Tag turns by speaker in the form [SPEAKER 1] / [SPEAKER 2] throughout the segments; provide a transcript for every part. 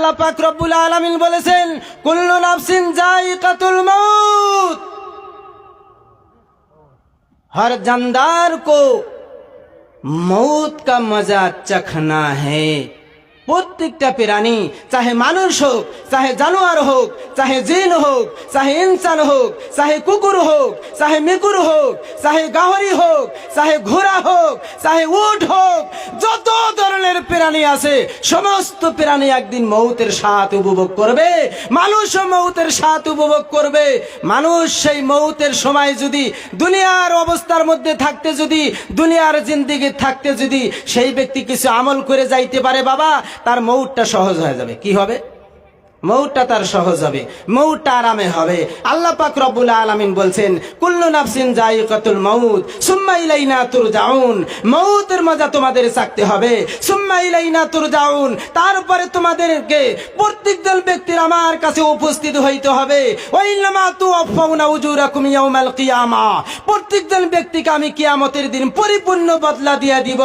[SPEAKER 1] আল্লাহ পাক রব্বুল আলামিন বলেছেন কুল্লু নাফসিন যায়িকাতুল মউত, हर जानदार को मौत का मजा चखना है। প্রত্যেকটা প্রাণী, চাহে মানুষ হোক, চাহে জানোয়ার হোক, চাহে জিন হোক, চাহে ইনসান হোক, চাহে কুকুর হোক, চাহে মেকুর হোক, চাহে গাহরি হোক, চাহে ঘোড়া হোক, চাহে উট হোক, যত ধরনের প্রাণী আছে সমস্ত প্রাণী একদিন মৌতের স্বাদ উপভোগ করবে। মানুষও মৌতের স্বাদ উপভোগ করবে। মানুষ সেই মৌতের সময় যদি দুনিয়ার অবস্থার মধ্যে থাকতে, যদি দুনিয়ার জিন্দেগি থাকতে যদি সেই ব্যক্তি কিছু আমল করে যাইতে পারে, বাবা তার মৌতটা সহজ হয়ে যাবে। কি হবে? মৌতটা তার সহজ হবে, মৌতটা আরামে হবে। আল্লাহ পাক রব্বুল আলামিন বলছেন কুল্লু নাফসিন যায়িকাতুল মউত সুম্মা ইলাইনা তুরজাউন। মৌতের মজা তোমাদের চাকতে হবে, সুম্মা ইলাইনা তুরজাউন, তারপরে তোমাদেরকে প্রত্যেকজন ব্যক্তির আমার কাছে উপস্থিত হইতে হবে। ওয়াইন্নামা তুওয়াফাউনা উজুরাকুম ইয়াউমাল কিয়ামা, প্রত্যেকজন ব্যক্তিকে আমি কিয়ামতের দিন পরিপূর্ণ বদলা দিয়ে দিব,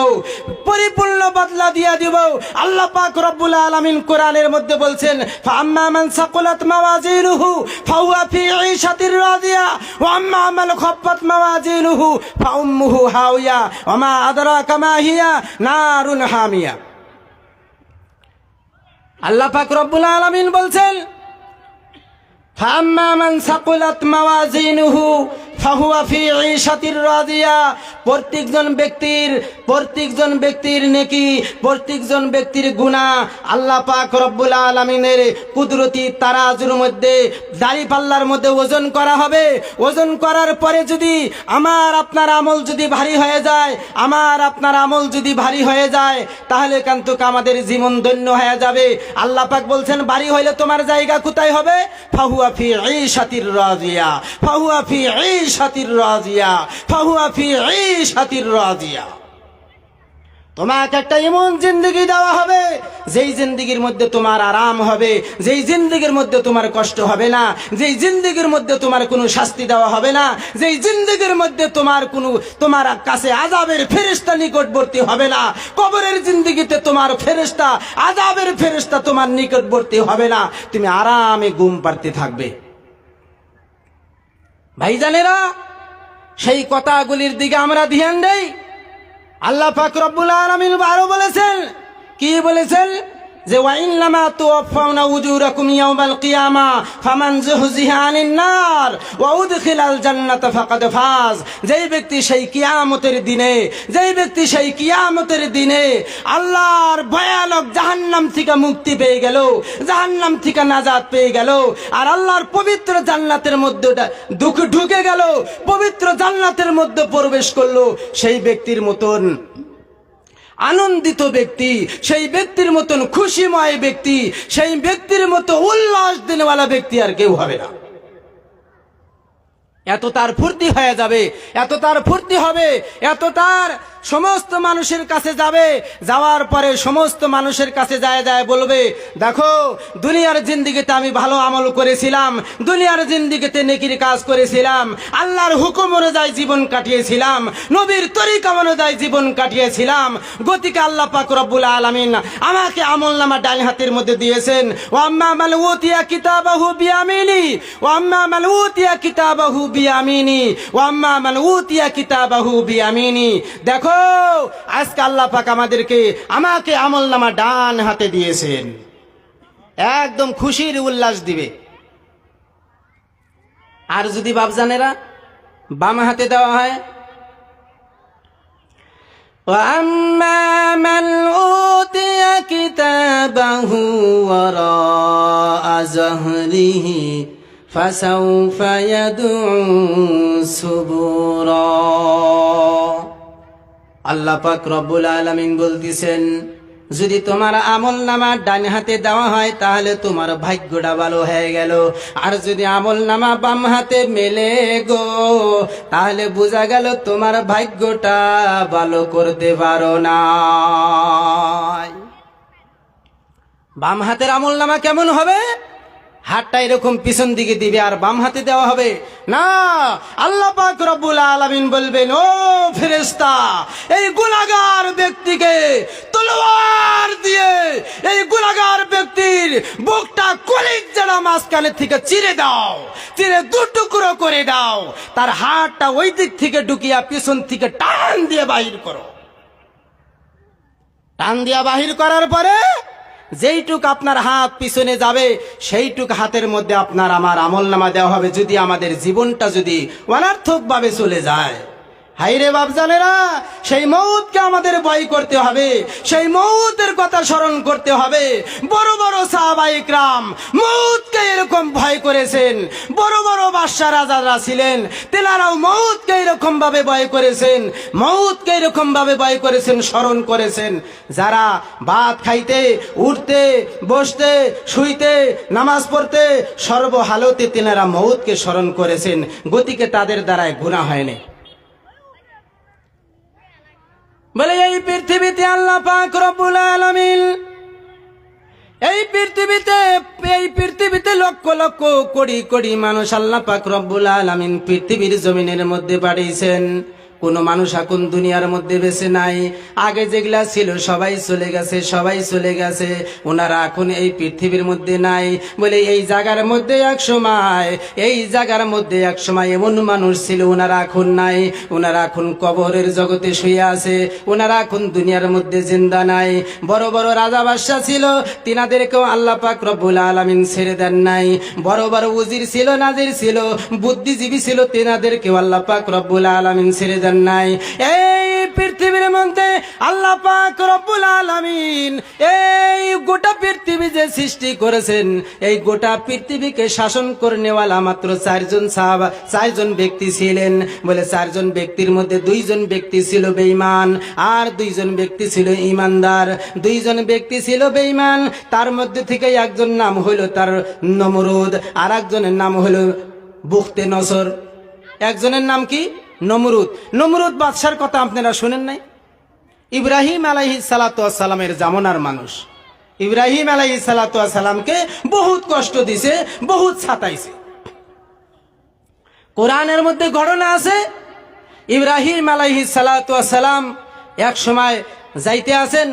[SPEAKER 1] পরিপূর্ণ বদলা দিয়ে দিব। আল্লাহ পাক রব্বুল আলামিন কোরআনের মধ্যে বলছেন فأما من ثقلت موازينه فهو في عيشة راضية وأما من خفت موازينه فأمه هاوية وما أدراك ما هي نار حامية। আল্লাহ পাক রব্বুল আলামিন বলছেন فأما من ثقلت موازينه فهو في عيشة راضية। প্রত্যেকজন ব্যক্তির নেকি, প্রত্যেকজন ব্যক্তির গুনাহ আল্লাহ পাক রব্বুল আলামিনের কুদরতি তারাজুর মধ্যে, দাড়িপাল্লার মধ্যে ওজন করা হবে। ওজন করার পরে যদি আমার আপনার আমল যদি ভারী হয়ে যায়, আমার আপনার আমল যদি ভারী হয়ে যায়, তাহলে কিন্তু আমাদের জীবন ধন্য হয়ে যাবে। আল্লাহ পাক বলছেন ভারী হইলে তোমার জায়গা কোথায় হবে? ফাহুয়া ফি ঈশাতির রাজিয়া, ফাহুয়া ফি ঈশাতির রাজিয়া, ফাহুয়া ফি ঈশাতির রাজিয়া। তোমাকে একটা এমন জিন্দেগি দেওয়া হবে যেই জিন্দেগির মধ্যে তোমার আরাম হবে, যেই জিন্দেগির মধ্যে তোমার কষ্ট হবে না, যেই জিন্দেগির মধ্যে তোমার কোনো শাস্তি দেওয়া হবে না, যেই জিন্দেগির মধ্যে তোমার কাছে আযাবের ফেরেশতা নিকটবর্তী হবে না। কবরের জিন্দেগিতে তোমার ফেরেশতা, আযাবের ফেরেশতা তোমার নিকটবর্তী হবে না, তুমি আরামে ঘুম পাড়তে থাকবে। ভাইজানেরা, সেই কথাগুলির দিকে আমরা ধ্যান দেই। আল্লাহ পাক রব্বুল আলামিন আরো বলেছেন, কি বলেছেন? যে ওয়াইন্নামা তুওয়াফাউনা উজুরাকুম ইয়াউমাল কিয়ামা ফামান যুহজিহা আনিন নার ওয়া উদখিলাল জান্নাতা ফাকাদ ফাজ। যেই ব্যক্তি সেই কিয়ামতের দিনে আল্লাহর ভয়ানক জাহান্নাম থেকে মুক্তি পেয়ে গেল, জাহান্নাম থেকে নাজাত পেয়ে গেল, আর আল্লাহর পবিত্র জান্নাতের মধ্যে ঢুকে গেল, পবিত্র জান্নাতের মধ্যে প্রবেশ করলো, সেই ব্যক্তির মতন আনন্দিত ব্যক্তি, সেই ব্যক্তির মতন খুশিময় ব্যক্তি, সেই ব্যক্তির মতো উল্লাস দেনেওয়ালা ব্যক্তি আর কেউ হবে না। এত তার ফুর্তি হয়ে যাবে, এত তার ফুর্তি হবে, এত তার সমস্ত মানুষের কাছে যাবে। যাওয়ার পরে সমস্ত মানুষের কাছে যায় বলবে, দেখো দুনিয়ার জিন্দেগিতে আমি ভালো আমল করেছিলাম, দুনিয়ার জিন্দেগিতে নেকির কাজ করেছিলাম, আল্লাহর হুকুম অনুযায়ী জীবন কাটিয়েছিলাম, নবীর তরিকা অনুযায়ী জীবন কাটিয়েছিলাম। গতিকে আল্লাহ পাক রব্বুল আলামিন আমাকে আমলনামা ডান হাতের মধ্যে দিয়েছেন। ওয়াম্মা মান উতিয়া কিতাবাহু বিয়ামিনি, ওয়াম্মা মান উতিয়া কিতাবাহু বিয়ামিনি, ওয়াম্মা মান উতিয়া কিতাবাহু বিয়ামিনি। দেখো আজকে আল্লাহ পাক আমাকে আমলনামা ডান হাতে দিয়েছেন, একদম খুশির উল্লাস দিবে। আর যদি বাপজানেরা বাম হাতে দেওয়া হয়, وَأَمَّا مَنْ أُوتِيَ كِتَابَهُ وَرَاءَ ظَهْرِهِ فَسَوْفَ يَدْعُو ثُبُورًا। আল্লাহ পাক রব্বুল আলামিন বলতেছেন, যদি তোমার আমলনামা ডান হাতে দেওয়া হয় তাহলে তোমার ভাগ্যটা ভালো হয়ে গেল, আর যদি আমলনামা বাম হাতে মেলে গো তাহলে বোঝা গেল তোমার ভাগ্যটা ভালো করতে পারো না। বাম হাতের আমলনামা কেমন হবে? হাতটা এরকম পিছন দিকে দিবে আর বাম হাতে দেওয়া হবে না। আল্লাহ পাক রব্বুল আলামিন বলবেন, ও ফেরেশতা, এই গুনাহগার ব্যক্তিকে তলোয়ার দিয়ে এই গুনাহগার ব্যক্তির বুকটা কলিজাটা মাঝখানে থেকে চিরে দাও, চিরে দু টুকরো করে দাও, তার হাতটা ওই দিক থেকে ঢুকিয়া পিছন থেকে টান দিয়ে বাহির করো। টান দিয়া বাহির করার পরে যেইটুক আপনার হাত পিছনে যাবে সেইটুক হাতের মধ্যে আপনার আমার আমলনামা দেওয়া হবে, যদি আমাদের জীবনটা যদি অনার্থক ভাবে চলে যায়। হাইরে বাপজানেরা, সেই মউতকে আমাদের ভয় করতে হবে, সেই মউতের কথা স্মরণ করতে হবে। বড় বড় সাহাবায়ে ইকরাম মউতকে এরকম ভয় করেছেন, বড় বড় বাদশা রাজারা ছিলেন, তেনারাও মউতকে এরকম ভাবে ভয় করেছেন, মউতকে এরকম ভাবে ভয় করেছেন, স্মরণ করেছেন। যারা ভাত খাইতে, উঠতে, বসতে, শুইতে, নামাজ পড়তে, সর্বহালতে তেনারা মউতকে স্মরণ করেছেন, গতিকে তাদের দ্বারায় গুনাহ হয়নি। বলে এই পৃথিবীতে আল্লাহ পাক রব্বুল আলামিন এই পৃথিবীতে লক্ষ লক্ষ কোটি কোটি মানুষ আল্লাহ পাক রব্বুল আলামিন পৃথিবীর জমিনের মধ্যে পাঠিয়েছেন। কোন মানুষ এখন দুনিয়ার মধ্যে বেঁচে নাই। আগে যেগুলা ছিল সবাই চলে গেছে, সবাই চলে গেছে, ওনারা এখন এই পৃথিবীর মধ্যে নাই। বলে এই জায়গার মধ্যে এক সময় এমন মানুষ ছিল, ওনারা এখন নাই, ওনারা এখন কবরের জগতে শুয়ে আছে, ওনারা এখন দুনিয়ার মধ্যে জিন্দা নাই। বড় বড় রাজা বাদশা ছিল, তিনাদেরকেও আল্লাহ পাক রব্বুল আলামিন ছেড়ে দেন নাই। বড় বড় উজির ছিল, নাজির ছিল, বুদ্ধিজীবী ছিল, তিনাদেরকেও আল্লাহ পাক রব্বুল আলামিন ছেড়ে দেন নাই। এই পৃথিবীর মধ্যে আল্লাহ পাক রব্বুল আলামিন এই গোটা পৃথিবী যে সৃষ্টি করেছেন, এই গোটা পৃথিবীকে শাসন করনেওয়ালা মাত্র চারজন ব্যক্তি ছিলেন। বলে চারজন ব্যক্তির মধ্যে দুইজন ব্যক্তি ছিল বেঈমান আর দুইজন ব্যক্তি ছিল ঈমানদার। দুইজন ব্যক্তি ছিল বেঈমান, তার মধ্যে থেকে একজন নাম হইল তার নমরুদ, আর একজনের নাম হইল বুখতে নসর। একজনের নাম কি? নমরুদ। নমরুদ বাদশার কথা আপনারা শুনেন নাই? ইব্রাহিম আলাইহিস সালাতু ওয়াস সালামের জামানার মানুষ। ইব্রাহিম আলাইহিস সালাতু ওয়াস সালামকে বহুত কষ্ট দিছে, বহুত ছাতাইছে। কোরআনের মধ্যে ঘটনা আছে, ইব্রাহিম আলাইহিস সালাতু ওয়াস সালাম এক সময় যাইতে আছেন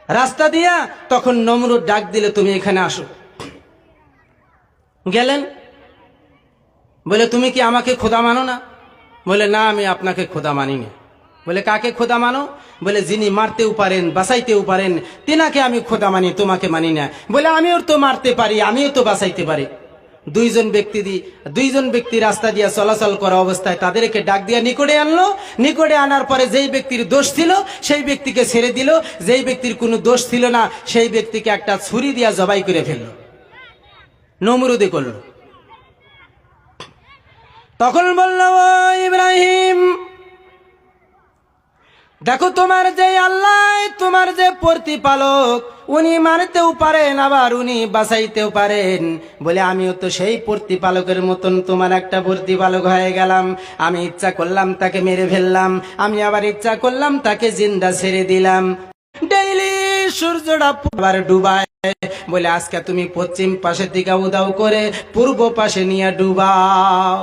[SPEAKER 1] রাস্তা দিয়া, তখন নমরুদ ডাক দিলে, তুমি এখানে আসো। গেলেন, বলে তুমি কি আমাকে খোদা মানো না? বলে না, আমি আপনাকে খোদা মানি না। বলে কাকে খোদা মানো? বলে যিনি মারতেও পারেন, বাঁচাইতেও পারেন, তিনাকে আমি খোদা মানি, তোমাকে মানি না। বলে আমিও তো মারতে পারি, আমিও তো বাঁচাইতে পারি। দুইজন ব্যক্তি রাস্তা দিয়া চলাচল করা অবস্থায় তাদেরকে ডাক দিয়া নিকটে আনলো। নিকটে আনার পরে যেই ব্যক্তির দোষ ছিল সেই ব্যক্তিকে ছেড়ে দিল, যেই ব্যক্তির কোনো দোষ ছিল না সেই ব্যক্তিকে একটা ছুরি দিয়া জবাই করে ফেললো। নমরুদে করলো। তখন বলল, ও ইব্রাহিম, দেখো তোমার যে আল্লাহ, তোমার যে প্রতিপালক, উনি মারতেও পারেন আবার উনি বাঁচাইতেও পারেন। বলে আমিও তো সেই প্রতিপালকের মতন তোমার একটা প্রতিপালক হয়ে গেলাম। আমি ইচ্ছা করলাম তাকে মেরে ফেললাম, আমি আবার ইচ্ছা করলাম তাকে জিন্দা ছেড়ে দিলাম। ডেইলি সূর্যটা আবার ডুবায়। বলে আজকে তুমি পশ্চিম পাশের দিকে উদাও করে পূর্ব পাশে নিয়ে ডুবাও।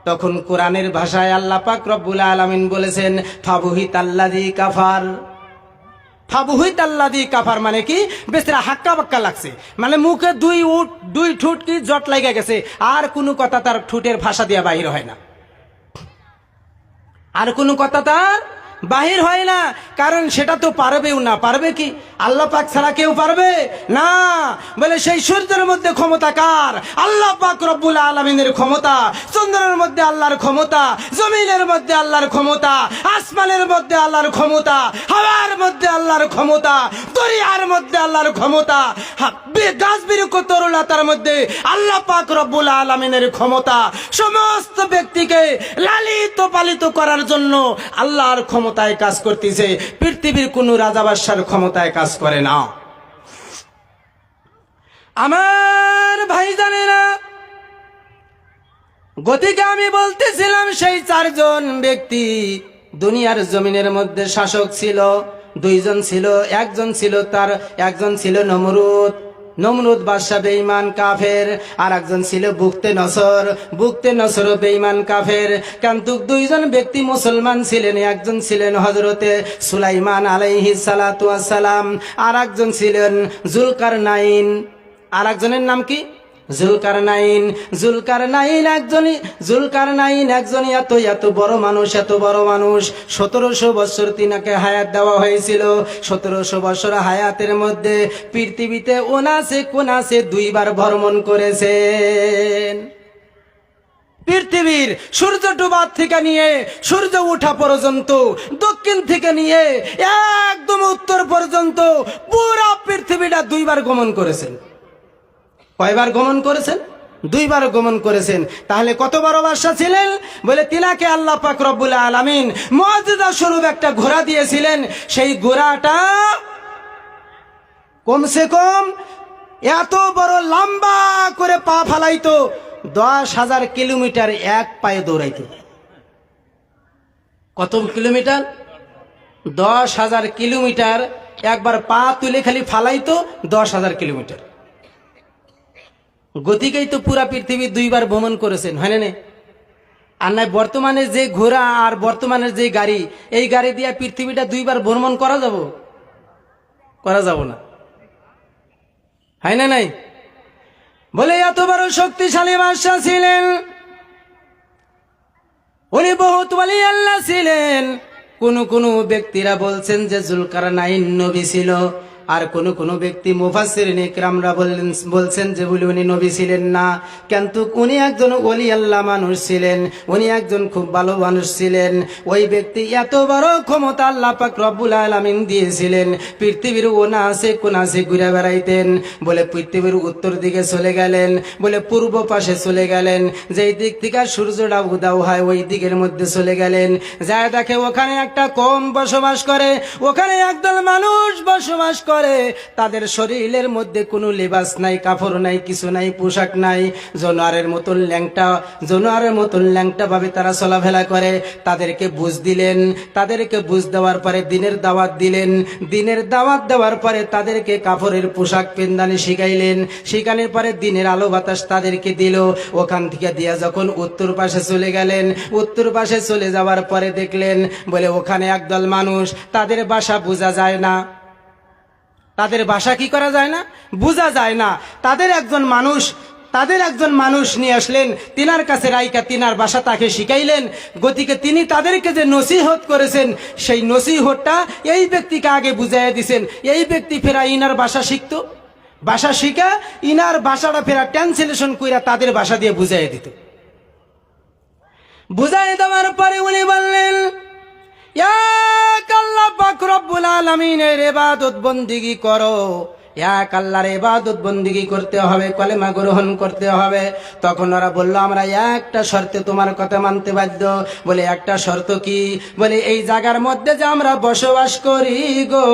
[SPEAKER 1] তখন কোরআনের ভাষায় আল্লাহ পাক রব্বুল আলামিন বলেছেন, ফাবুহিতাল্লাযী কাফার। ফাবুহিতাল্লাযী কাফার মানে কি? বেচারা হাক্কা বাক্কা লাগছে, মানে মুখে দুই ঠুট কি জট লাগা গেছে, আর কোনো কথা তার ঠুটের ভাষা দিয়া বাহির হয় না, আর কোনো কথা তার বাহির হয় না। কারণ সেটা তো পারবেও না। পারবে কি? আল্লাহ পাক ছাড়া কেউ পারবে না। বলে সেই সূর্যের মধ্যে ক্ষমতা কার? আল্লাহ পাক রব্বুল আলামিনের ক্ষমতা। চন্দ্রের মধ্যে আল্লাহর ক্ষমতা, জমিনের মধ্যে আল্লাহর ক্ষমতা, আসমানের মধ্যে আল্লাহর ক্ষমতা, হাওয়ার মধ্যে আল্লাহর ক্ষমতা, দরিয়ার মধ্যে আল্লাহর ক্ষমতা, গাছ বিরুক্ষ তরুলতার মধ্যে আল্লাহ পাক রব্বুল আলামিনের ক্ষমতা। সমস্ত ব্যক্তিকে লালিত পালিত করার জন্য আল্লাহর ক্ষমতায় কাজ করতেছে, পৃথিবীর কোন রাজা বাদশার ক্ষমতায় কাজ করে না। আমার ভাই জানে না, গতিকে আমি বলতেছিলাম সেই চারজন ব্যক্তি দুনিয়ার জমিনের মধ্যে শাসক ছিল। দুইজন ছিল, একজন ছিল নমরুদ, নমরুদ বাদশা বেঈমান কাফের, আর একজন ছিল বুকতে নসর বেঈমান কাফের। কিন্তু দুইজন ব্যক্তি মুসলমান ছিলেন, একজন ছিলেন হযরতে সুলাইমান আলাইহিস সালাতু ওয়াস সালাম, আর একজন ছিলেন জুলকারনাইন। আর একজনের নাম কি? জুলকারনাইন একজনই এত বড় মানুষ 1700 বছর তিনাকে হায়াত দেওয়া হয়েছিল। 1700 বছর হায়াতের মধ্যে পৃথিবীতে কোনাসে 2 বার ভ্রমণ করেছেন। পৃথিবীর সূর্য ডোবার থেকে নিয়ে সূর্য ওঠা পর্যন্ত, দক্ষিণ থেকে নিয়ে একদম উত্তর পর্যন্ত পুরো পৃথিবীটা 2 বার গমন করেছেন। কয়বার গমন করেছেন? 2 বার গমন করেছেন। তাহলে কত বড় বাদশা ছিলেন? বলে তিনাকে আল্লাহ পাক রব্বুল আলামিন মুআজিজা স্বরূপ একটা ঘোড়া দিয়েছিলেন। সেই ঘোড়াটা কমসে কম এত বড় লম্বা করে পা ফালাইতো, 10,000 কিলোমিটার এক পায়ে দৌড়াইতো। কত কিলোমিটার? 10,000 কিলোমিটার একবার পা তুলে খালি ফালাইতো, 10,000 কিলোমিটার গতিকেই তো পুরা পৃথিবী 2 বার ভ্রমণ করেছেন, হয় না? আর নাই বর্তমানে যে ঘোড়া আর বর্তমানের যে গাড়ি, এই গাড়ি দিয়ে পৃথিবীটা 2 বার ভ্রমণ করা যাব না, হয় না? নাই বলে এত বড় শক্তিশালী বাদশা ছিলেন উনি, বহুত ওয়ালি আল্লাহ ছিলেন। কোন ব্যক্তিরা বলছেন যে জুলকারনাইন নবী ছিল, আর কোন ব্যক্তি মুফাসসিরিন ইকরামরা বলছেন যে উনি নবী ছিলেন না। কিন্তু উনি একজন ওলি আল্লাহ মানুষ ছিলেন, উনি একজন খুব ভালো মানুষ ছিলেন। ওই ব্যক্তি এত বড় ক্ষমতা আল্লাহ পাক রব্বুল আলামিন দিয়েছিলেন, পৃথিবীর কোনাসে ঘুরে বেড়াইতেন। বলে পৃথিবীর উত্তর দিকে চলে গেলেন, বলে পূর্ব পাশে চলে গেলেন, যেই দিক থেকে সূর্যটা উদয় হয় ওই দিকের মধ্যে চলে গেলেন। যায় দেখে ওখানে একটা কওম বসবাস করে, ওখানে একদল মানুষ বসবাস করে। তাদের শরীরের মধ্যে কোনো লেবাস নাই, কাপড় নাই, কিছু নাই, পোশাক নাই, জানোয়ারের মতন ল্যাংটা ভাবে তারা চলাফেরা করে। তাদেরকে বুঝ দেওয়ার পরে দিনের দাওয়াত দিলেন। দিনের দাওয়াত দেওয়ার পরে তাদেরকে কাপড়ের পোশাক পেন্দানি শিখাইলেন। শিখানোর পরে দিনের আলো বাতাস তাদেরকে দিল। ওখান থেকে দিয়া যখন উত্তর পাশে চলে গেলেন, উত্তর পাশে চলে যাওয়ার পরে দেখলেন বলে ওখানে একদল মানুষ, তাদের ভাষা বোঝা যায় না। তাদের ভাষা কি করা যায় না? বোঝা যায় না। তাদের একজন মানুষ নিয়ে আসলেন, তিনার কাছে রাইকা তিনার ভাষা তাকে শিখাইলেন। গতিকে তিনি তাদেরকে যে নসিহত করেছেন, সেই নসিহতটা এই ব্যক্তিকে আগে বুঝাইয়া দিছেন। এই ব্যক্তি ফেরা ইনার ভাষা শিখতো, ভাষা শিখা ইনার ভাষাটা ফেরা ট্রান্সলেশন কইরা তাদের ভাষা দিয়ে বুঝাইয়া দিত। বুঝাই দেওয়ার পরে উনি বললেন, এক আল্লাহ পাক রব্বুল আলামিনের ইবাদত বন্দেগী করো, এক আল্লাহর ইবাদত বন্দেগী করতে হবে, কলেমা গ্রহণ করতে হবে। তখন ওরা বলল, আমরা একটা শর্তে তোমার কথা মানতে বাধ্য। বলে একটা শর্ত কি? বলে এই জায়গার মধ্যে যে আমরা বসবাস করি গো,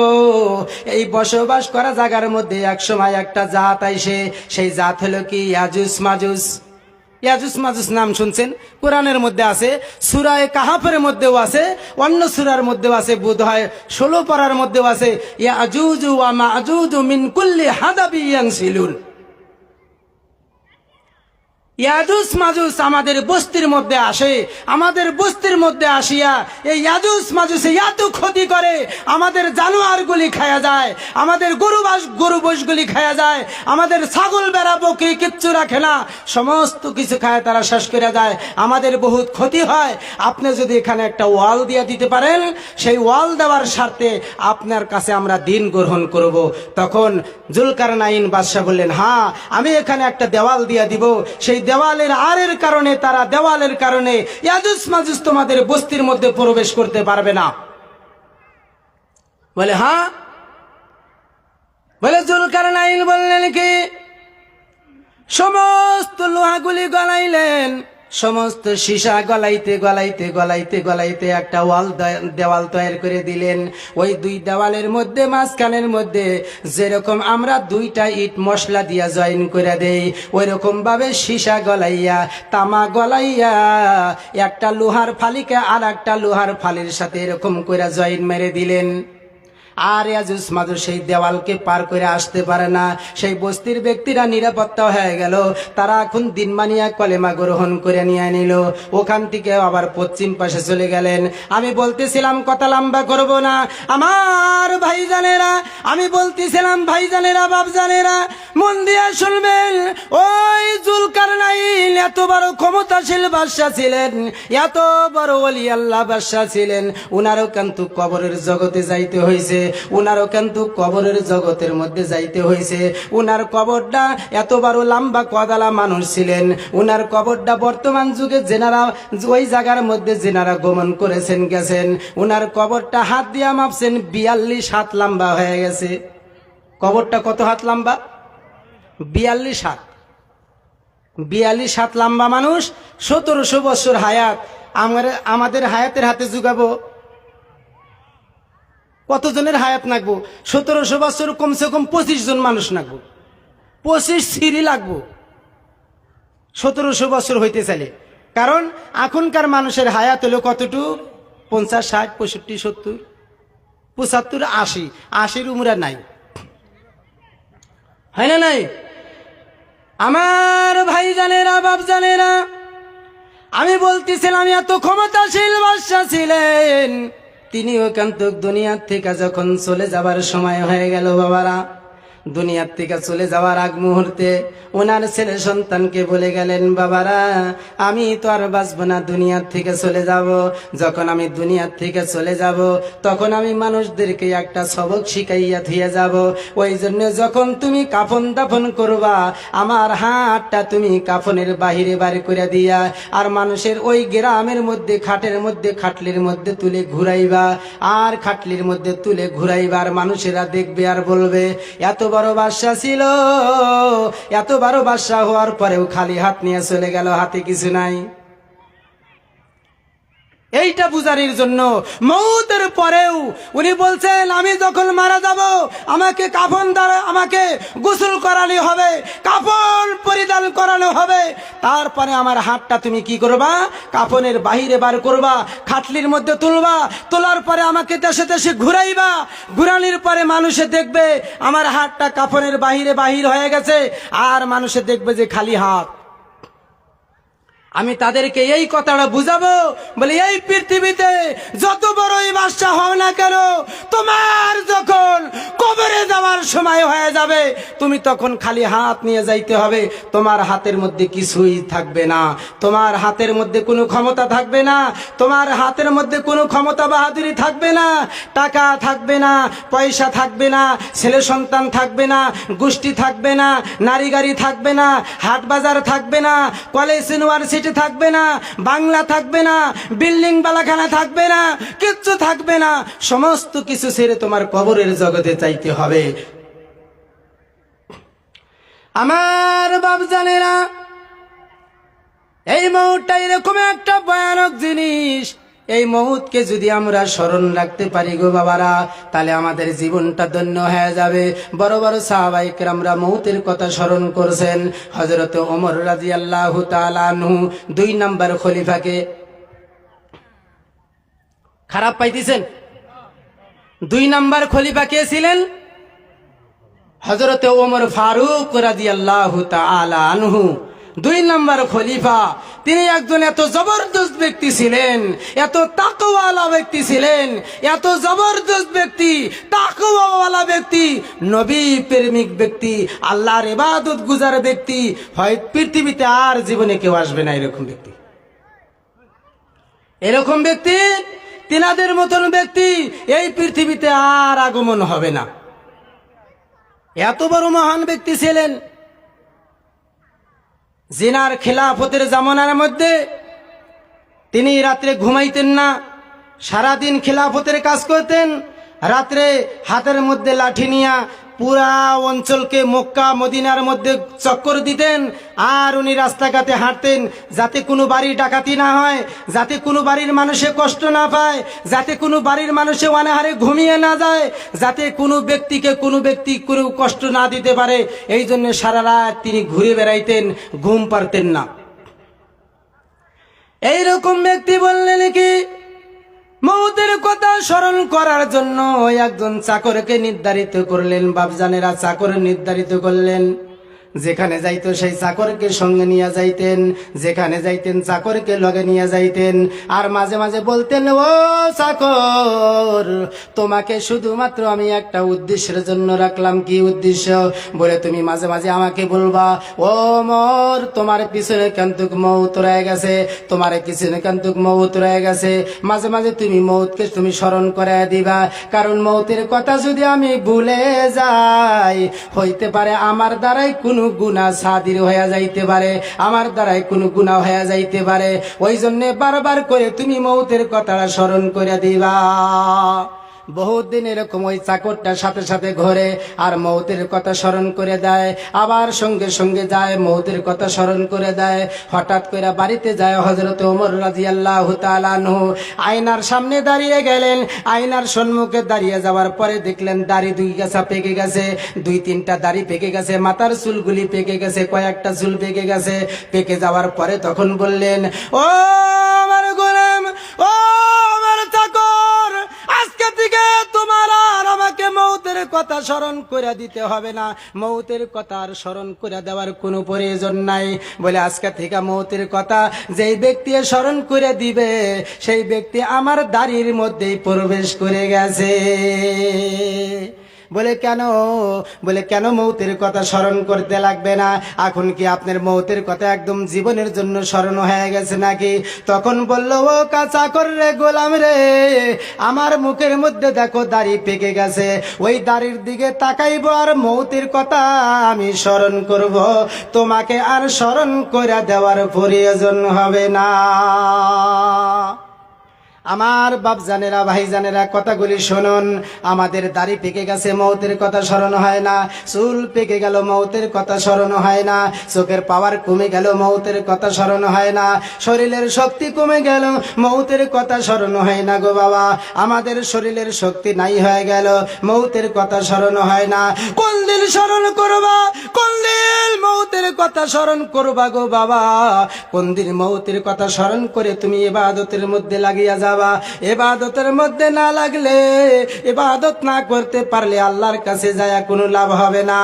[SPEAKER 1] এই বসবাস করা জায়গার মধ্যে এক সময় একটা জাত আইসে, সেই জাত হলো কি ইয়াজুজ মাজুজ। ইয়াজুজ মাজুজ নাম শুনছেন? কোরআনের মধ্যে আছে, সূরা কাহাফের মধ্যেও আছে, অন্য সূরার মধ্যেও আছে, বোধহয় 16 পারার মধ্যেও আছে। ইয়াজুজ ওয়া মাজুজ মিন কুল্লি হাদাবিন ইয়ানসিলুন। ইয়াজুজ মাজুজ আমাদের বস্তির মধ্যে আসে, আমাদের বস্তির মধ্যে আসিয়া এই ইয়াজুজ মাজুজ এত ক্ষতি করে, আমাদের জানোয়ারগুলি খায়া যায়, আমাদের গরু বসগুলি খায়া যায়, আমাদের ছাগল বেড়া বকরি কিচ্ছু রাখে না, সমস্ত কিছু খায় তারা শেষ করে যায়, আমাদের বহুত ক্ষতি হয়। আপনি যদি এখানে একটা ওয়াল দিয়ে দিতে পারেন, সেই ওয়াল দেওয়ার স্বার্থে আপনার কাছে আমরা দিন গ্রহণ করব। তখন জুলকারনাইন বাদশা বললেন, হ্যাঁ আমি এখানে একটা দেওয়াল দিয়ে দিব। সেই দেওয়ালের কারণে ইয়াজুজ মাজুজ তোমাদের বস্তির মধ্যে প্রবেশ করতে পারবে না। বলে হ্যাঁ। বলে জুলকারনাইন বললেন কি? সমস্ত লোহাগুলি গলাইলেন, সমস্ত সীসা গলাইতে একটা দেওয়াল তৈরি করে দিলেন। ওই 2 দেওয়ালের মধ্যে মাঝখানের মধ্যে যেরকম আমরা 2টা ইট মশলা দিয়া জয়েন করে দেই, ওই রকম ভাবে সীসা গলাইয়া, তামা গলাইয়া একটা লোহার ফালিকে আর একটা লোহার ফালির সাথে এরকম করে জয়েন মেরে দিলেন। আর ইয়াজুজ মাজুজ সেই দেওয়ালকে পার করে আসতে পারে না। সেই বস্তির ব্যক্তিরা নিরাপত্তা হয়ে গেল। তারা এখন দিনমানিয়া কলেমা গ্রহণ করে নিয়ে নিল। ওখান থেকে আবার পশ্চিম পাশে চলে গেলেন। আমি বলতেছিলাম, কথা লম্বা করব না আমার ভাইজানেরা, আমি বলতেছিলাম ভাইজানেরা, বাপজানেরা, মন দিয়ে শুনবেন। ওই জুলকারনাইন এত বড় ক্ষমতাশীল বাদশা ছিলেন, এত বড় ওলি আল্লাহ বাদশা ছিলেন। উনারও কিন্তু কবরের জগতে যাইতে হয়েছে, উনারও কিন্তু কবরের জগতের মধ্যে যাইতে হয়েছে। উনার কবরটা এত বড় লম্বা কদালা মানুষ ছিলেন। উনার কবরটা বর্তমান যুগে যেনারা ওই জায়গার মধ্যে যেনারা গমন করেছেন গেছেন, উনার কবরটা হাত দিয়া মাপছেন 42 হাত লম্বা হয়ে গেছে। কবরটা কত হাত লম্বা? 42 হাত। 42 হাত লম্বা মানুষ, 1700 বছর হায়াত। আমাদের হায়াতের হাতে যুগাবো কতজনের হায়াত লাগবো? 1700 বছর, কমসে কম 25 জন মানুষ লাগবো, 25 সিঁড়ি লাগবো 1700 বছর হইতে চাইলে। কারণ এখনকার মানুষের হায়াত হলো কতটুকু? 50, 60, 65, 70, 75, 80। 80-র উমরা নাই, হয় না? নাই? আমার ভাই জানেরা, বাপ জানেরা, আমি বলতেছিলাম এত ক্ষমতাশীল বাদশা ছিলেন। তিনিও কিন্তু দুনিয়ার থেকে যখন চলে যাবার সময় হয়ে গেল বাবারা, দুনিয়ার থেকে চলে যাওয়ার আগ মুহূর্তে ওনার ছেলে সন্তানকে বলে গেলেন, বাবারা আমি তো আর বাঁচবো না, দুনিয়ার থেকে চলে যাব। যখন আমি দুনিয়ার থেকে চলে যাব তখন আমি মানুষদেরকে একটা সবক শিখাইয়া ধুয়ে যাব। ওই জন্য যখন তুমি কাফন দাফন করবা, আমার হাতটা তুমি কাফনের বাহিরে বাড়ি করে দিয়া আর মানুষের ওই গ্রামের মধ্যে খাটের মধ্যে খাটলির মধ্যে তুলে ঘুরাইবা, আর খাটলির মধ্যে তুলে ঘুরাইবা। আর মানুষেরা দেখবে আর বলবে, এত বড় বাদশা ছিল, এত বড় বাদশা হওয়ার পরেও খালি হাত নিয়ে চলে গেল, হাতে কিছু নাই। এইটা বুঝানোর জন্য মৌতের পরেও উনি বলছেন, আমি যখন মারা যাব আমাকে কাফন দ্বারা আমাকে গোসল করানো হবে, কাফন পরিধান করানো হবে। তারপরে আমার হাতটা তুমি কি করবা? কাফনের বাহিরে বার করবা, খাটলির মধ্যে তুলবা, তোলার পরে আমাকে দেশে দেশে ঘুরাইবা। ঘুরানোর পরে মানুষে দেখবে আমার হাতটা কাফনের বাহিরে বাহির হয়ে গেছে, আর মানুষে দেখবে যে খালি হাত। আমি তাদেরকে এই কথাটা বুঝাবো, বলে এই পৃথিবীতে যত বড়ই বাদশা হও না কেন, তোমার যখন কবরে যাওয়ার সময় হয়ে যাবে তুমি তখন খালি হাত নিয়ে যাইতে হবে। তোমার হাতের মধ্যে কিছুই থাকবে না, তোমার হাতের মধ্যে কোনো ক্ষমতা থাকবে না, তোমার হাতের মধ্যে কোনো ক্ষমতা বাহাদুরি থাকবে না, টাকা থাকবে না, পয়সা থাকবে না, ছেলে সন্তান থাকবে না, গোষ্ঠী থাকবে না, নারী গাড়ি থাকবে না, হাট বাজার থাকবে না, কলেজ ইউনিভার্সিটি থাকবে না, বাংলা থাকবে না, বিল্ডিং বালাখানা থাকবে না, কিচ্ছু থাকবে না। সমস্ত কিছু ছেড়ে তোমার কবরের জগতে চাইতে হবে। আমার বাপজানেরা, এই মৌতটা এরকম একটা ভয়ানক জিনিস। এই মৌতকে যদি আমরা স্মরণ রাখতে পারি গো বাবারা, তাহলে আমাদের জীবনটা ধন্য হয়ে যাবে। বড় বড় সাহাবায়ে কেরামরা মৌতের কথা স্মরণ করছেন। হযরত ওমর রাদিয়াল্লাহু তাআলা আনহু 2 নাম্বার খলিফাকে খারাপ পাইতেছেন? 2 নাম্বার খলিফা কে ছিলেন? হযরত ওমর ফারুক রাদিয়াল্লাহু তাআলা আনহু 2 নাম্বার খলিফা। তিনি একজন এত জবরদস্ত ব্যক্তি ছিলেন, এত তাকওয়াওয়ালা ব্যক্তি ছিলেন, এত জবরদস্ত ব্যক্তি, তাকওয়াওয়ালা ব্যক্তি, নবী প্রেমিক ব্যক্তি, আল্লাহর ইবাদত গুজার ব্যক্তি। হয় পৃথিবীতে আর জীবনে কেউ আসবে না এরকম ব্যক্তি। এরকম ব্যক্তি, তিনাদের মতন ব্যক্তি এই পৃথিবীতে আর আগমন হবে না। এত বড় মহান ব্যক্তি ছিলেন। জিনার খেলাফতের জামানার মধ্যে তিনি রাত্রে ঘুমাইতেন না, সারাদিন খেলাফতের কাজ করতেন। রাত্রে হাতের মধ্যে লাঠি নিয়া পুরা অঞ্চলকে মক্কা মদিনার মধ্যে চক্কর দিতেন। আর উনি রাস্তাঘাটে হাঁটতেন যাতে কোনো বাড়ি ডাকাতি না হয়, যাতে কোনো বাড়ির মানুষে কষ্ট না পায়, যাতে কোনো বাড়ির মানুষে অনাহারে ঘুমিয়ে না যায়, যাতে কোনো ব্যক্তিকে কোনো ব্যক্তি কোনো কষ্ট না দিতে পারে। এই জন্য সারা রাত তিনি ঘুরে বেড়াইতেন, ঘুম পারতেন না। এইরকম ব্যক্তি বললেন কি মৌতের কথা স্মরণ করার জন্য একজন চাকরকে নির্ধারিত করলেন। বাপজানেরা, চাকর নির্ধারিত করলেন। যেখানে যাইতো সেই চাকরকে সঙ্গে নিয়ে যাইতেন, যেখানে যাইতেন চাকরকে লগে নিয়ে যাইতেন। আর মাঝে মাঝে বলতেন, ও চাকর, তোমাকে শুধুমাত্র আমি একটা উদ্দেশ্যের জন্য রাখলাম। কি উদ্দেশ্য? বলে তুমি মাঝে মাঝে আমাকে বলবা, ও মোর, তোমার পিছনে কিন্তু মৌত রয়ে গেছে, তোমার পিছনে কিন্তু মৌত রয়ে গেছে। মাঝে মাঝে তুমি মৌতকে তুমি স্মরণ করে দিবা, কারণ মৌতের কথা যদি আমি ভুলে যাই, হইতে পারে আমার দ্বারাই কোনো গুনাহ সাদির হয়ে যাইতে পারে, আমার দ্বারাই কোনো গুনাহ হয়ে যাইতে পারে। ওই জন্য বারবার করে তুমি মৌতের কথাটা স্মরণ করে দিবা। বহুত দিন এরকম ওই চাকরটার সাথে সাথে ঘরে আর মৌতের কথা স্মরণ করে দেয়, আবার সঙ্গে সঙ্গে যায় মৌতের কথা স্মরণ করে দেয়। হঠাৎ করে বাড়িতে যায় হযরত ওমর রাদিয়াল্লাহু তাআলা আনহু, আয়নার সামনে দাঁড়িয়ে গেলেন। আয়নার সম্মুখে দাঁড়িয়ে যাওয়ার পরে দেখলেন দাড়ি দুই গাছা পেকে গেছে, দুই তিনটা দাড়ি পেকে গেছে, মাথার চুলগুলি পেকে গেছে, কয়েকটা চুল পেকে গেছে। পেকে যাওয়ার পরে তখন বললেন, ও আমার গোলাম, ও আমার চাকর, আজকে থেকে তোমার আর আমাকে মৌতের কথা স্মরণ করে দিতে হবে না, মৌতের কথা আর স্মরণ করে দেওয়ার কোনো প্রয়োজন নাই। বলে আজকে থেকে মৌতের কথা যেই ব্যক্তি স্মরণ করে দিবে, সেই ব্যক্তি আমার দাড়ির মধ্যেই প্রবেশ করে গেছে। বলে কেন? বলে কেন মৌতের কথা স্মরণ করতে লাগবে না? এখন কি আপনার মৌতের কথা একদম জীবনের জন্য স্মরণ হয়ে গেছে নাকি? তখন বলল, ও চাকর রে, গোলাম রে, আমার মুখের মধ্যে দেখো দাড়ি পেকে গেছে, ওই দাড়ির দিকে তাকাইবো আর মৌতের কথা আমি স্মরণ করব, তোমাকে আর স্মরণ করে দেওয়ার প্রয়োজন হবে না। আমার বাপজানেরা, ভাইজানেরা, কথাগুলি শুনুন। আমাদের দাড়ি পেকে গেছে, মৌতের কথা স্মরণ হয় না। চুল পেকে গেল, মৌতের কথা স্মরণ হয় না। চোখের পাওয়ার কমে গেল, মৌতের কথা স্মরণ হয় না। শরীরের শক্তি কমে গেল, মৌতের কথা স্মরণ হয় না গো বাবা। আমাদের শরীরের শক্তি নাই হয়ে গেল, মৌতের কথা স্মরণ হয় না। কোন দিন স্মরণ করবা? কোন দিন মৌতের কথা স্মরণ করবা গো বাবা? কোন দিন মৌতের কথা স্মরণ করে তুমি ইবাদতের মধ্যে লাগিয়া যাও? ইবাদতের মধ্যে না লাগলে, ইবাদত না করতে পারলে আল্লাহর কাছে যায় কোনো লাভ হবে না।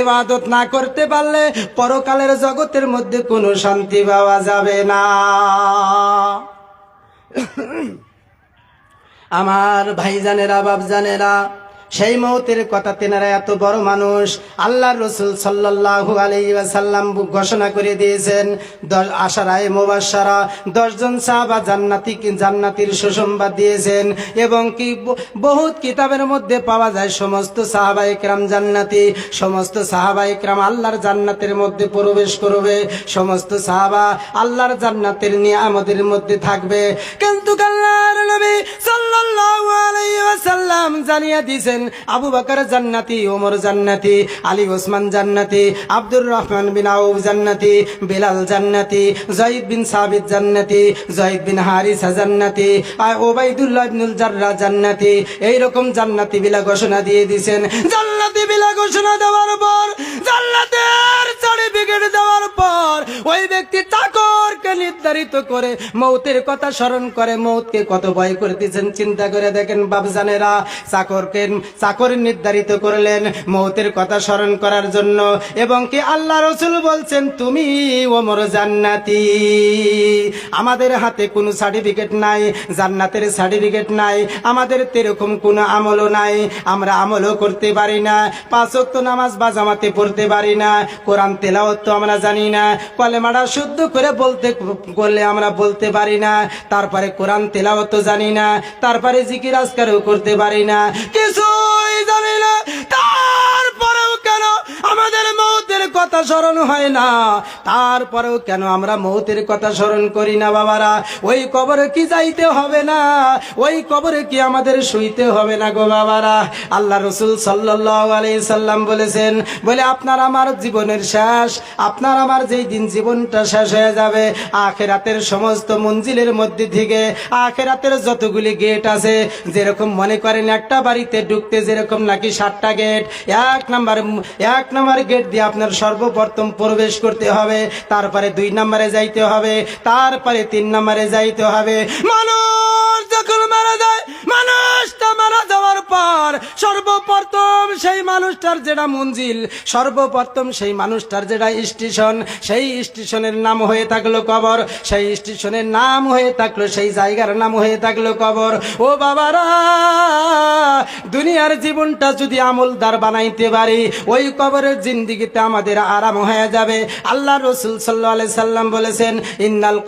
[SPEAKER 1] ইবাদত না করতে পারলে পরকালের জগতের মধ্যে কোনো শান্তি পাওয়া যাবে না। আমার ভাইজানেরা, বাপজানেরা, সেই মৌতের কথা তেনারা এত বড় মানুষ, আল্লাহর রাসূল সাল্লাল্লাহু আলাইহি ওয়াসাল্লাম ঘোষণা করে দিয়েছেন, 10 আশারায়ে মুবাশশারা, 10 জন সাহাবা জান্নাতীর সুসংবাদ দিয়েছেন। এবং কি বহুত কিতাবের মধ্যে পাওয়া যায় সমস্ত সাহাবায়ে কেরাম জান্নাতি, সমস্ত সাহাবায়ে কেরাম আল্লাহর জান্নাতের মধ্যে প্রবেশ করবে, সমস্ত সাহাবা আল্লাহর জান্নাতের নিয়ামতের মধ্যে থাকবে। কিন্তু আল্লাহর নবী সাল্লাল্লাহু আলাইহি ওয়াসাল্লাম জানিয়ে দিয়েছেন, আবু বকর জান্নাতি, ওমর জান্নাতি, আলী ওসমান জান্নাতি, আব্দুর রহমান বিন আউফ জান্নাতি, বিলাল জান্নাতি, যায়েদ বিন সাবিত জান্নাতি, যায়েদ বিন হারিসা জান্নাতি, আর ওবাইদুল্লাহ ইবনুল জাররাহ জান্নাতি। এই রকম জান্নাতি বিলা ঘোষণা দিয়ে দিয়েছেন। জান্নাতি বিলা ঘোষণা দেওয়ার পর, জান্নাতের সার্টিফিকেট দেওয়ার পর, ওই ব্যক্তি চাকরকে নির্ধারিত করে মৌতের কথা স্মরণ করে। মৌতকে কত ভয় করতেছেন চিন্তা করে দেখেন বাপজানেরা। চাকর নির্ধারিত করলেন মৌতের কথা স্মরণ করার জন্য। এবং কি আল্লাহ রাসূল বলছেন, তুমি ওমর জান্নাতি। আমাদের হাতে কোনো সার্টিফিকেট নাই, জান্নাতের সার্টিফিকেট নাই, আমাদের এরকম কোনো আমলও নাই, আমরা আমলও করতে পারি না, 5 ওয়াক্ত নামাজ বা জামাতে পড়তে পারি না, কোরআন তেলাওয়াত তো আমরা জানি না, কলেমাটা শুদ্ধ করে বলতে করলে আমরা বলতে পারি না, তারপরে কোরআন তেলাওয়াত তো জানি না, তারপরে জিকির আজকারও করতে পারি না, কিছুই জানি না। তারপরেও কেন আমাদের মৌতের কথা স্মরণ হয় না? তারপরেও কেন আমরা মৌতের কথা স্মরণ করি না? বাবারা, ওই কবরে কি যাইতে হবে না? ওই কবরে কি আমাদের শুইতে হবে না গো বাবারা? আল্লাহ রাসূল সাল্লাল্লাহু আলাইহি সাল্লাম বলেছেন, বলে আপনার আমার জীবনের শেষ, আপনার আমার যেই দিন জীবনটা শেষ হয়ে যাবে, আখিরাতের সমস্ত মঞ্জিলের মধ্যে থেকে, আখিরাতের যতগুলি গেট আছে, যেরকম মনে করেন একটা বাড়িতে ঢুকতে যেরকম নাকি 7টা গেট, এক নাম্বার গেট দিয়ে আপনার সর্বপ্রথম প্রবেশ করতে হবে, তারপরে 2 নম্বরে যাইতে হবে, তারপরে 3 নম্বরে যাইতে হবে। মানুষ যখন মারা যায়, মানুষটা মারা যাওয়ার পর সর্বপ্রথম সেই মানুষটার যেটা মঞ্জিল, সর্বপ্রথম সেই মানুষটার যেটা স্টেশন, সেই স্টেশনের নাম হয়ে থাকলো কবর, সেই স্টেশনের নাম হয়ে থাকলো, সেই জায়গার নাম হয়ে থাকলো কবর। ও বাবারা, দুনিয়ার জীবনটা যদি আমলদার বানাইতে পারি, ওই কবরের জিন্দিগিতে আমাদের আরাম হয়ে যাবে। আল্লাহ রাসূল সাল্লাল্লাহু আলাইহি সাল্লাম বলেছেন, ইন্নাল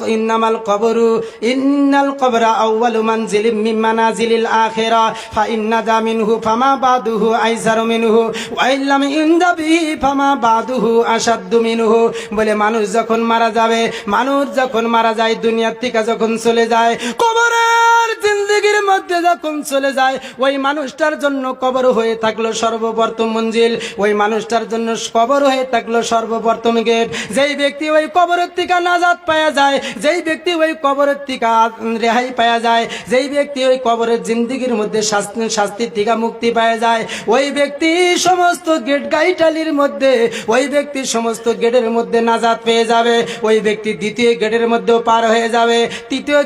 [SPEAKER 1] কবরা আউয়ালু মানজিলিম মিন মানাজিলিল আখিরাহ ফা ইন্না দা মিনহু ফামা বাদুহু আইসারু মিনহু ওয়া ইল্লাম ইনদা বিহি ফামা বাদুহু আশাদ্দু মিনহু। বলে মানুষ যখন মারা যাবে, মানুষ যখন মারা যায়, দুনিয়ার থেকে যখন চলে যায়, কবরের জিন্দেগির মধ্যে যখন চলে যায়, ওই মানুষটার জন্য কবর হয়ে থাকলো সর্বপ্রথম মঞ্জিল, ওই মানুষটার জন্য কবর হয়ে থাকলো সর্বপ্রথম গেট। যেই ব্যক্তি ওই কবরের থেকে নাজাত পাওয়া যায়, যেই ব্যক্তি ওই কবরের থেকে রেহাই পাওয়া যায়, যেই ব্যক্তি ওই কবরের জিন্দেগির মধ্যে শাস্তির থেকে মুক্তি পাওয়া যায়, ওই ব্যক্তি সমস্ত গেট গাইটালির মধ্যে, ওই ব্যক্তি সমস্ত গেটের মধ্যে নাজাত পেয়ে যাবে। ওই ব্যক্তি দ্বিতীয় গেটের মধ্যেও পার হয়ে যাবে, তৃতীয়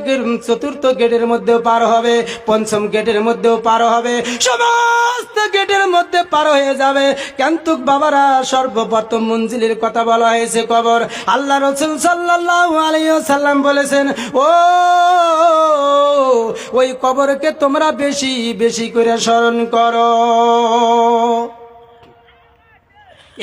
[SPEAKER 1] চতুর্থ গেটের মধ্যেও পার হবে, পঞ্চম গেটের মধ্যেও পার হবে, সমস্ত গেটের মধ্যে পার হয়ে যাবে। কিন্তু বাবারা, সর্বপ্রথম মঞ্জিলের কথা বলা হয়েছে কবর। আল্লাহ রাসূল সাল্লাল্লাহু আলাইহি ওয়াসাল্লাম বলেছেন, ওই কবরকে তোমরা বেশি বেশি করে স্মরণ করো।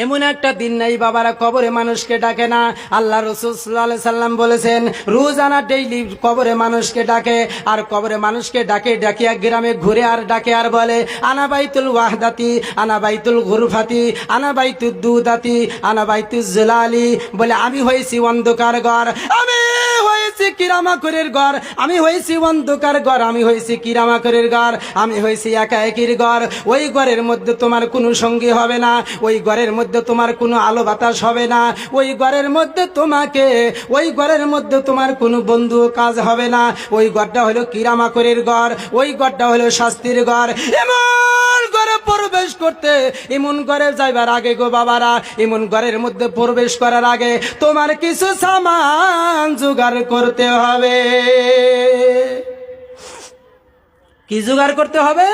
[SPEAKER 1] এমন একটা দিন নাই বাবারা কবরে মানুষকে ডাকে না। আল্লাহ রাসূল সাল্লাল্লাহু আলাইহি সাল্লাম বলেছেন, রোজানা ডেইলি কবরে মানুষকে ডাকে, আর কবরে মানুষকে ডাকে ডাকিয়া গ্রামে ঘুরে আর ডাকে আর বলে, আনা বাইতুল ওয়াহদাতি, আনা বাইতুল গুরফাতি, আনা বাইতুদ দুদাতি, আনা বাইতুজ জলালি। বলে আমি হয়েছি অন্ধকার ঘর, আমি হয়েছি কিরামাকরের ঘর, আমি হয়েছি অন্ধকার ঘর, আমি হয়েছি কিরামাকরের ঘর, আমি হয়েছি একা একির ঘর। ওই ঘরের মধ্যে তোমার কোনো সঙ্গী হবে না, ওই ঘরের মধ্যে তোমার কোনো আলো বাতাস হবে না, ওই ঘরের মধ্যে ওই ঘরের মধ্যে তোমার কোনো বন্ধু কাজ হবে না। ওই ঘরটা হলো কিরামাকরের ঘর, ওই ঘরটা হলো শাস্তির ঘর। এমন ঘরে প্রবেশ করতে, এমন ঘরে যাইবার আগে গো বাবারা, এমন ঘরের মধ্যে প্রবেশ করার আগে তোমার কিছু সামান জোগাড় করতে হবে। কি জোগাড় করতে হবে?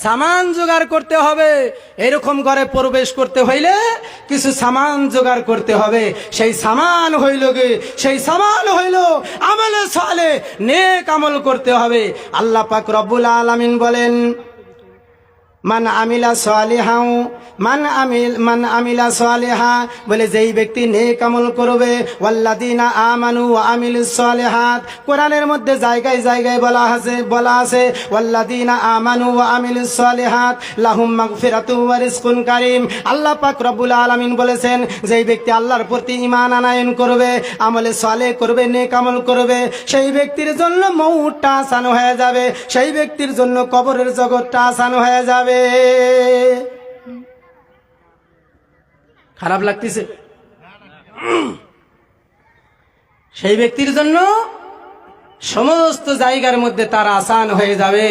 [SPEAKER 1] সামান জোগাড় করতে হবে। এরকম ঘরে প্রবেশ করতে হইলে কিছু সামান জোগাড় করতে হবে। সেই সামান হইল গে, সেই সামান হইল আমলে সালেহ, নেক আমল করতে হবে। আল্লাহ পাক রব্বুল আলামিন বলেন, মান আমিলা সালিহাও মান আমিলা সালিহা, বলে যেই ব্যক্তি নেক আমল করবে, ওয়াল্লাযিনা আমানু ওয়া আমিলুস সালিহাত। কোরআনের মধ্যে জায়গায় জায়গায় বলা আছে ওয়াল্লাযিনা আমানু ওয়া আমিলুস সালিহাত লাহুম মাগফিরাতু ওয়া রিজকুন কারীম। আল্লাহ পাক রব্বুল আলামিন বলেছেন, যেই ব্যক্তি আল্লাহর প্রতি ঈমান আনয়ন করবে, আমলে সালেহ করবে, নেক আমল করবে, সেই ব্যক্তির জন্য মউতটা আসান হয়ে যাবে, সেই ব্যক্তির জন্য কবরের জগৎটা আসান হয়ে যাবে। খারাপ লাগতেছে? সেই ব্যক্তির জন্য সমস্ত জায়গার মধ্যে তার আসান হয়ে যাবে।